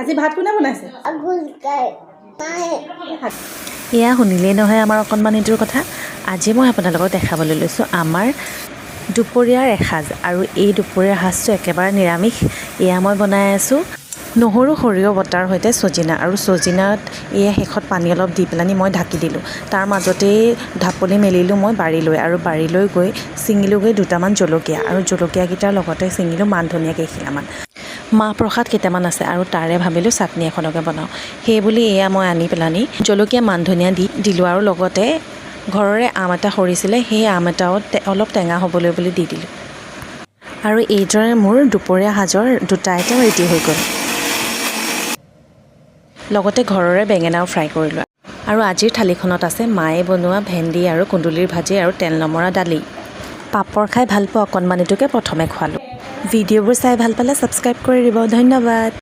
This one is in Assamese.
আজি ভাত কোনে বনাইছে? এয়া শুনিলেই নহয় আমাৰ অকণমানিটোৰ কথা। আজি মই আপোনালোকক দেখাবলৈ লৈছোঁ আমাৰ দুপৰীয়াৰ এসাঁজ, আৰু এই দুপৰীয়াৰ সাঁজটো একেবাৰে নিৰামিষ। এয়া মই বনাই আছোঁ নহৰু সৰিয়হ বটাৰ সৈতে ছজিনা, আৰু ছজিনাত এয়া শেষত পানী অলপ দি পেলানি মই ঢাকি দিলোঁ। তাৰ মাজতেই ঢাপলি মেলিলোঁ মই বাৰীলৈ, আৰু বাৰীলৈ গৈ ছিঙিলোঁগৈ দুটামান জলকীয়া, আৰু জলকীয়াকেইটাৰ লগতে ছিঙিলোঁ মান ধনিয়া কেইখিলামান। মাহ প্ৰসাদ কেইটামান আছে, আৰু তাৰে ভাবিলোঁ চাটনি এখনকে বনাওঁ। সেইবুলি এয়া মই আনি পেলানি জলকীয়া মান ধনিয়া দি দিলোঁ, আৰু লগতে ঘৰৰে আম এটা সৰিছিলে, সেই আম এটাও অলপ টেঙা হ'বলৈ বুলি দি দিলোঁ। আৰু এইদৰে মোৰ দুপৰীয়া সাজৰ দুটা আইটেম ৰেডি হৈ গ'ল। লগতে ঘৰৰে বেঙেনাও ফ্ৰাই কৰিলোঁ। আৰু আজিৰ থালিখনত আছে মায়ে বনোৱা ভেন্দি আৰু কুন্দুলিৰ ভাজি আৰু তেল নমৰা দালি। পাপৰ খাই ভাল পোৱা অকণমানিটোকে প্ৰথমে খোৱালোঁ। ভিডিঅ'বোৰ চাই ভাল পালে ছাবস্ক্ৰাইব কৰি দিব। ধন্যবাদ।